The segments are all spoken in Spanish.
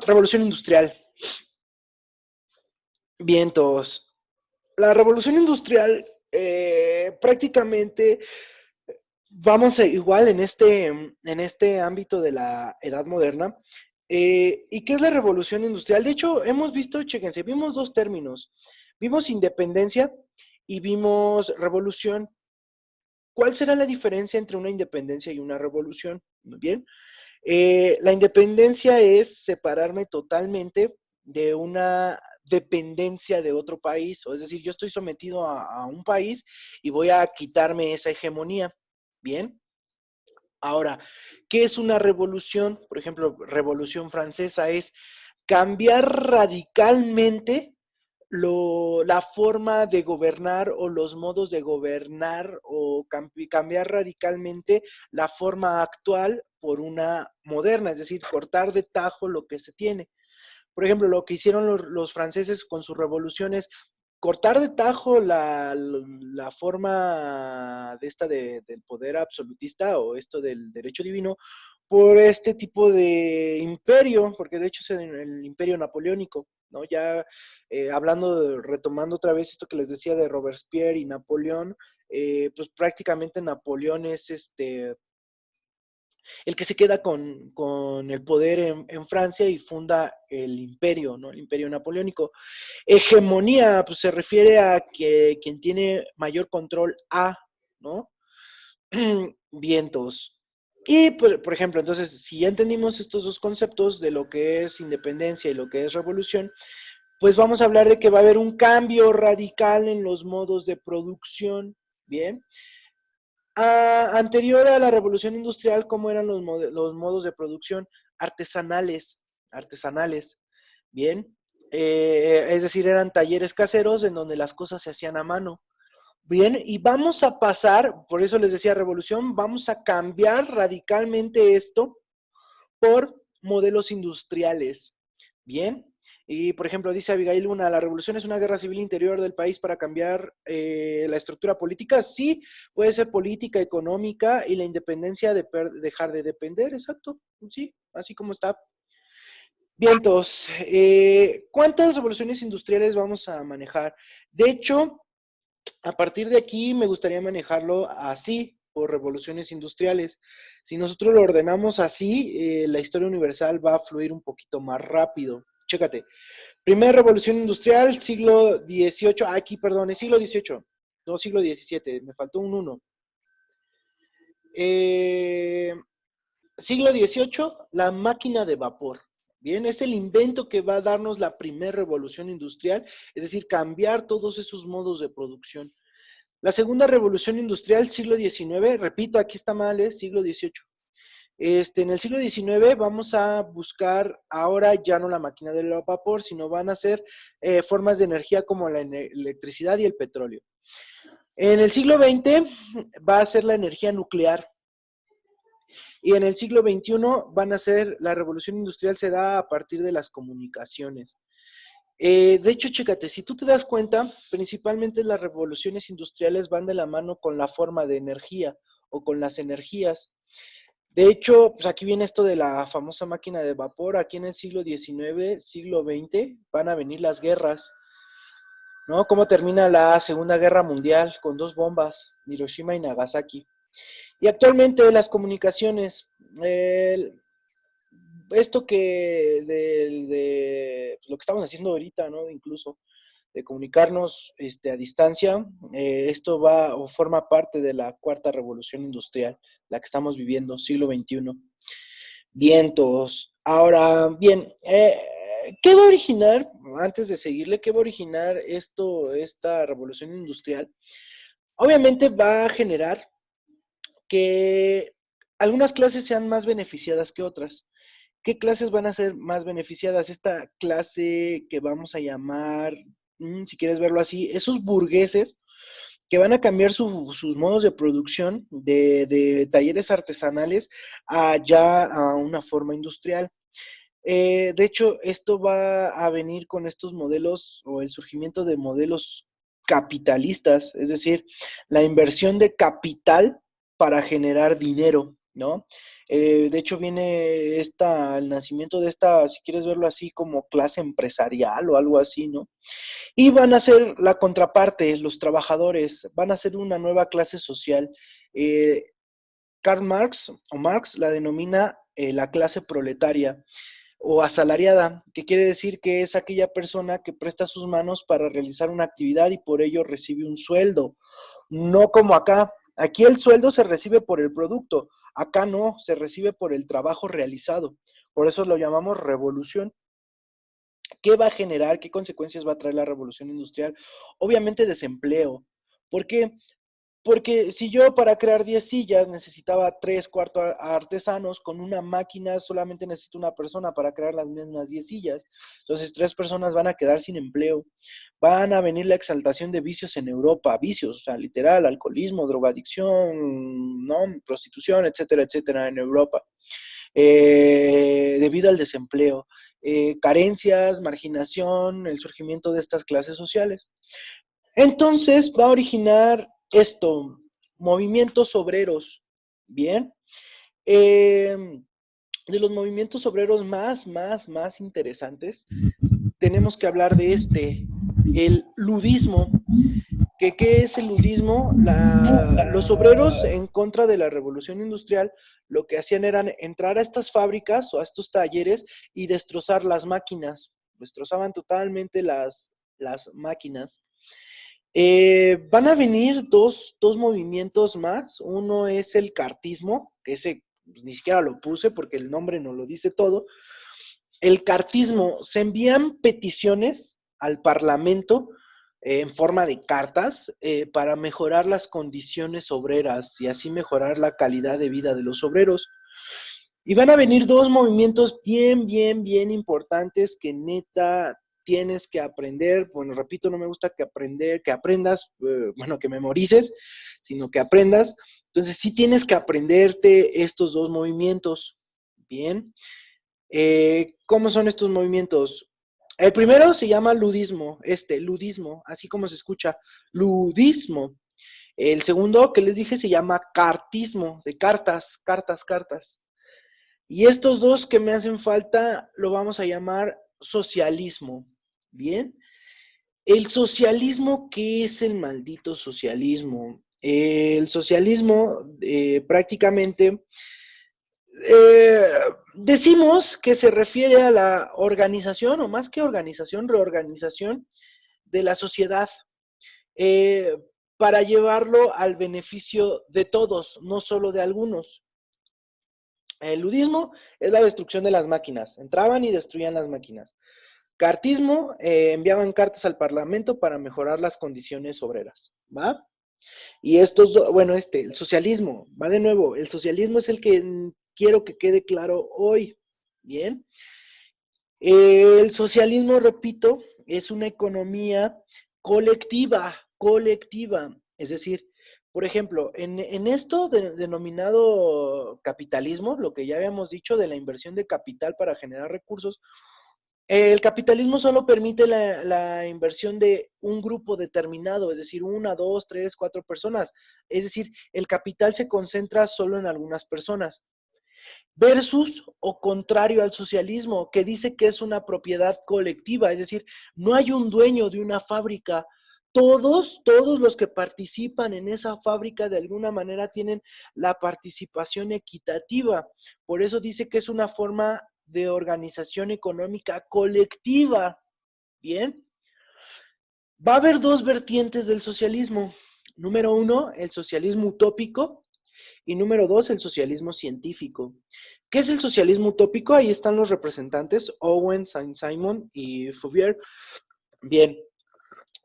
Revolución industrial. Vientos. La revolución industrial prácticamente vamos igual en este ámbito de la edad moderna. ¿Y qué es la revolución industrial? De hecho, hemos visto, chéquense, vimos dos términos. Vimos independencia y vimos revolución. ¿Cuál será la diferencia entre una independencia y una revolución? Muy bien. La independencia es separarme totalmente de una dependencia de otro país, o es decir, yo estoy sometido a un país y voy a quitarme esa hegemonía. Bien. Ahora, ¿qué es una revolución? Por ejemplo, Revolución Francesa es cambiar radicalmente la forma de gobernar o los modos de gobernar o cambiar radicalmente la forma actual por una moderna, es decir, cortar de tajo lo que se tiene. Por ejemplo, lo que hicieron los franceses con sus revoluciones, cortar de tajo la forma de del poder absolutista o esto del derecho divino por este tipo de imperio, porque de hecho es el imperio napoleónico, ¿no? Ya retomando otra vez esto que les decía de Robespierre y Napoleón, pues prácticamente Napoleón es el que se queda con el poder en Francia y funda el imperio, ¿no? El imperio napoleónico. Hegemonía, pues se refiere a que quien tiene mayor control ¿no? Vientos. Y, por ejemplo, entonces, si ya entendimos estos dos conceptos de lo que es independencia y lo que es revolución, pues vamos a hablar de que va a haber un cambio radical en los modos de producción, ¿bien? Anterior a la revolución industrial, ¿cómo eran los modos de producción? Artesanales, artesanales, ¿bien? Es decir, eran talleres caseros en donde las cosas se hacían a mano. Bien, y vamos a pasar, por eso les decía revolución, vamos a cambiar radicalmente esto por modelos industriales. Bien, y por ejemplo, dice Abigail Luna, la revolución es una guerra civil interior del país para cambiar la estructura política. Sí, puede ser política, económica y la independencia de dejar de depender, exacto. Sí, así como está. Vientos, ¿cuántas revoluciones industriales vamos a manejar? De hecho, a partir de aquí me gustaría manejarlo así, por revoluciones industriales. Si nosotros lo ordenamos así, la historia universal va a fluir un poquito más rápido. Chécate. Primera revolución industrial, siglo XVIII. Aquí, perdón, es siglo XVIII. No, siglo XVII. Me faltó un uno. Eh, Siglo XVIII, la máquina de vapor. Bien, es el invento que va a darnos la primera revolución industrial, es decir, cambiar todos esos modos de producción. La segunda revolución industrial, siglo XIX, repito, aquí está mal, es siglo XVIII. En el siglo XIX vamos a buscar ahora ya no la máquina del vapor, sino van a ser formas de energía como la electricidad y el petróleo. En el siglo XX va a ser la energía nuclear. Y en el siglo XXI van a ser, la revolución industrial se da a partir de las comunicaciones. De hecho, chécate, si tú te das cuenta, principalmente las revoluciones industriales van de la mano con la forma de energía o con las energías. De hecho, pues aquí viene esto de la famosa máquina de vapor. Aquí en el siglo XIX, siglo XX, van a venir las guerras, ¿no? ¿Cómo termina la Segunda Guerra Mundial con dos bombas, Hiroshima y Nagasaki? Y actualmente las comunicaciones, el, esto de lo que estamos haciendo ahorita, ¿no? Incluso de comunicarnos a distancia, esto va o forma parte de la cuarta revolución industrial, la que estamos viviendo, siglo XXI. Vientos. Ahora, bien, ¿qué va a originar, antes de seguirle, qué va a originar esta revolución industrial? Obviamente va a generar que algunas clases sean más beneficiadas que otras. ¿Qué clases van a ser más beneficiadas? Esta clase que vamos a llamar, si quieres verlo así, esos burgueses que van a cambiar sus modos de producción de talleres artesanales a ya a una forma industrial. De hecho, esto va a venir con estos modelos o el surgimiento de modelos capitalistas, es decir, la inversión de capital para generar dinero, ¿no? De hecho, viene el nacimiento de esta, si quieres verlo así, como clase empresarial o algo así, ¿no? Y van a ser la contraparte, los trabajadores, van a ser una nueva clase social. Eh, Karl Marx, o Marx, la denomina la clase proletaria o asalariada, que quiere decir que es aquella persona que presta sus manos para realizar una actividad y por ello recibe un sueldo. No como acá. Aquí el sueldo se recibe por el producto, acá no, se recibe por el trabajo realizado. Por eso lo llamamos revolución. ¿Qué va a generar? ¿Qué consecuencias va a traer la revolución industrial? Obviamente desempleo. ¿Por qué? Porque si yo para crear 10 sillas necesitaba 3, 4 artesanos, con una máquina solamente necesito una persona para crear las mismas 10 sillas. Entonces 3 personas van a quedar sin empleo. Van a venir la exaltación de vicios en Europa, vicios, o sea, literal, alcoholismo, drogadicción, ¿no? Prostitución, etcétera, etcétera, en Europa. Debido al desempleo, carencias, marginación, el surgimiento de estas clases sociales. Entonces va a originar esto, movimientos obreros, ¿bien? Eh, de los movimientos obreros más interesantes, tenemos que hablar de el ludismo. ¿Qué es el ludismo? Los obreros en contra de la revolución industrial lo que hacían era entrar a estas fábricas o a estos talleres y destrozar las máquinas. Destrozaban totalmente las máquinas. Van a venir dos movimientos más. Uno es el cartismo, que ese pues, ni siquiera lo puse porque el nombre no lo dice todo. El cartismo, se envían peticiones al Parlamento en forma de cartas para mejorar las condiciones obreras y así mejorar la calidad de vida de los obreros. Y van a venir dos movimientos bien importantes que neta tienes que aprender. Bueno, repito, no me gusta que aprendas, bueno, que memorices, sino que aprendas. Entonces sí tienes que aprenderte estos dos movimientos. Bien. ¿Cómo son estos movimientos? El primero se llama ludismo, ludismo, así como se escucha, ludismo. El segundo que les dije se llama cartismo, de cartas. Y estos dos que me hacen falta lo vamos a llamar socialismo. Bien. El socialismo, ¿qué es el maldito socialismo? El socialismo prácticamente eh, decimos que se refiere a la organización, o más que organización, reorganización de la sociedad eh, para llevarlo al beneficio de todos, no solo de algunos. El ludismo es la destrucción de las máquinas. Entraban y destruían las máquinas. Cartismo, enviaban cartas al Parlamento para mejorar las condiciones obreras. ¿Va? Y estos dos, bueno, el socialismo, va de nuevo. El socialismo es el que quiero que quede claro hoy. Bien. El socialismo, repito, es una economía colectiva. Es decir, por ejemplo, en esto denominado capitalismo, lo que ya habíamos dicho de la inversión de capital para generar recursos, el capitalismo solo permite la inversión de un grupo determinado, es decir, una, dos, tres, cuatro personas. Es decir, el capital se concentra solo en algunas personas versus o contrario al socialismo, que dice que es una propiedad colectiva, es decir, no hay un dueño de una fábrica. Todos los que participan en esa fábrica de alguna manera tienen la participación equitativa. Por eso dice que es una forma de organización económica colectiva. Bien, va a haber dos vertientes del socialismo. Número uno, el socialismo utópico, y número dos, el socialismo científico. ¿Qué es el socialismo utópico? Ahí están los representantes, Owen, Saint-Simon y Fourier. Bien,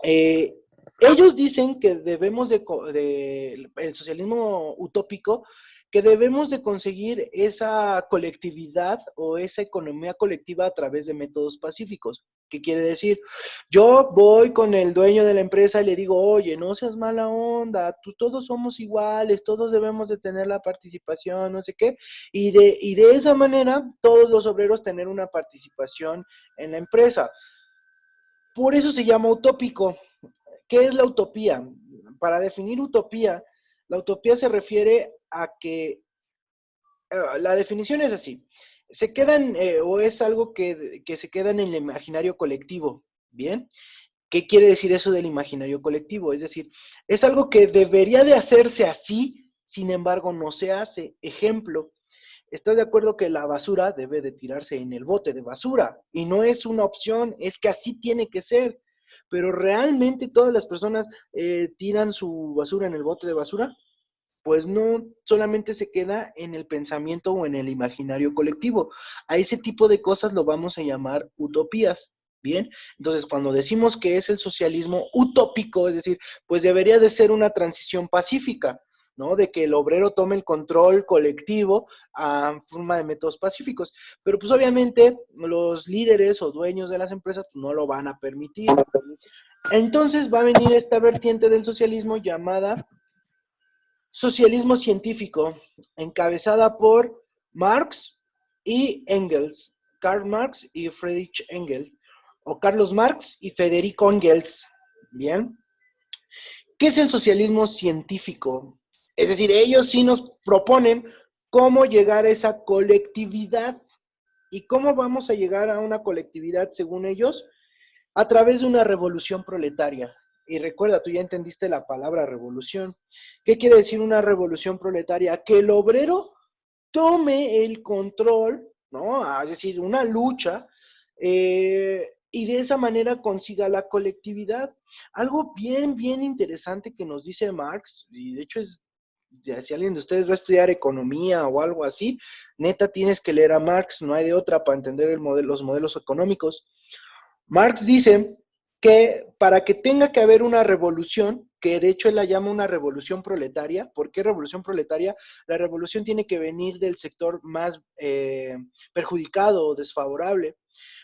eh, ellos dicen que debemos el socialismo utópico, que debemos de conseguir esa colectividad o esa economía colectiva a través de métodos pacíficos. ¿Qué quiere decir? Yo voy con el dueño de la empresa y le digo, oye, no seas mala onda, todos somos iguales, todos debemos de tener la participación, no sé qué, y de esa manera todos los obreros tener una participación en la empresa. Por eso se llama utópico. ¿Qué es la utopía? Para definir utopía, la utopía se refiere a que La definición es así. Se quedan, o es algo que se queda en el imaginario colectivo, ¿bien? ¿Qué quiere decir eso del imaginario colectivo? Es decir, es algo que debería de hacerse así, sin embargo no se hace. Ejemplo, ¿estás de acuerdo que la basura debe de tirarse en el bote de basura? Y no es una opción, es que así tiene que ser. Pero realmente todas las personas tiran su basura en el bote de basura. Pues no solamente se queda en el pensamiento o en el imaginario colectivo. A ese tipo de cosas lo vamos a llamar utopías. Bien, entonces cuando decimos que es el socialismo utópico, es decir, pues debería de ser una transición pacífica, ¿no? De que el obrero tome el control colectivo a forma de métodos pacíficos. Pero pues obviamente los líderes o dueños de las empresas pues, no lo van a permitir. Entonces va a venir esta vertiente del socialismo llamada socialismo científico, encabezada por Marx y Engels, Karl Marx y Friedrich Engels, o Carlos Marx y Federico Engels. Bien, ¿qué es el socialismo científico? Es decir, ellos sí nos proponen cómo llegar a esa colectividad. ¿Y cómo vamos a llegar a una colectividad según ellos? A través de una revolución proletaria. Y recuerda, tú ya entendiste la palabra revolución. ¿Qué quiere decir una revolución proletaria? Que el obrero tome el control, ¿no? Es decir, una lucha, y de esa manera consiga la colectividad. Algo bien, bien interesante que nos dice Marx, y de hecho es, ya, si alguien de ustedes va a estudiar economía o algo así, neta tienes que leer a Marx, no hay de otra para entender los modelos económicos. Marx dice que para que tenga que haber una revolución, que de hecho él la llama una revolución proletaria. ¿Por qué revolución proletaria? La revolución tiene que venir del sector más perjudicado o desfavorable.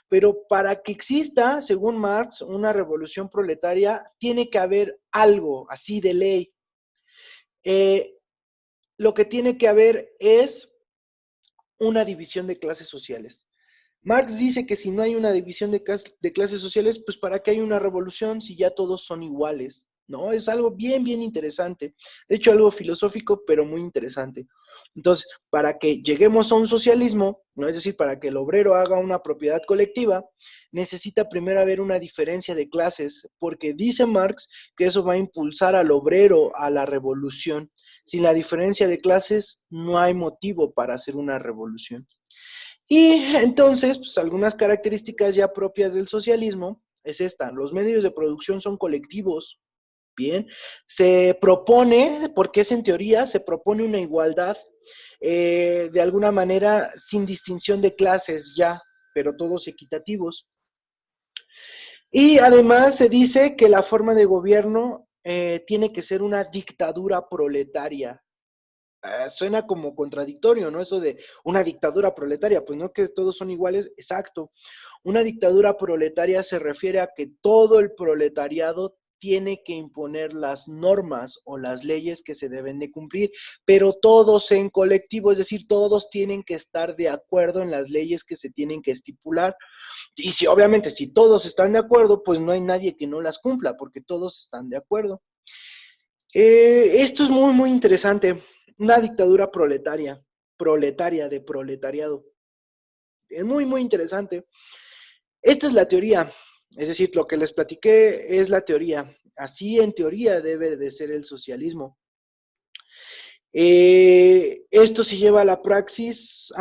Pero para que exista, según Marx, una revolución proletaria, tiene que haber algo así de ley. Eh, lo que tiene que haber es una división de clases sociales. Marx dice que si no hay una división de clases sociales, pues ¿para qué hay una revolución si ya todos son iguales? ¿No? Es algo bien, bien interesante. De hecho, algo filosófico, pero muy interesante. Entonces, para que lleguemos a un socialismo, ¿no? Es decir, para que el obrero haga una propiedad colectiva, necesita primero haber una diferencia de clases, porque dice Marx que eso va a impulsar al obrero a la revolución. Sin la diferencia de clases, no hay motivo para hacer una revolución. Y entonces, pues algunas características ya propias del socialismo es esta: los medios de producción son colectivos, bien, se propone, porque es en teoría, se propone una igualdad, de alguna manera sin distinción de clases ya, pero todos equitativos. Y además se dice que la forma de gobierno tiene que ser una dictadura proletaria. Suena como contradictorio, ¿no? Eso de una dictadura proletaria, pues no que todos son iguales, exacto. Una dictadura proletaria se refiere a que todo el proletariado tiene que imponer las normas o las leyes que se deben de cumplir, pero todos en colectivo, es decir, todos tienen que estar de acuerdo en las leyes que se tienen que estipular. Y si obviamente si todos están de acuerdo, pues no hay nadie que no las cumpla, porque todos están de acuerdo. Esto es muy, muy interesante. Una dictadura proletaria, proletaria de proletariado. Es muy, muy interesante. Esta es la teoría, es decir, lo que les platiqué es la teoría. Así en teoría debe de ser el socialismo. Esto se lleva a la praxis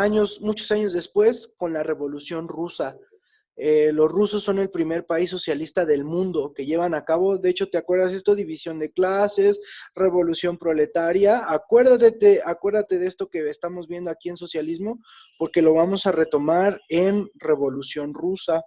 muchos años después con la Revolución Rusa. Los rusos son el primer país socialista del mundo que llevan a cabo, de hecho, ¿te acuerdas esto? División de clases, revolución proletaria. Acuérdate de esto que estamos viendo aquí en socialismo, porque lo vamos a retomar en Revolución Rusa.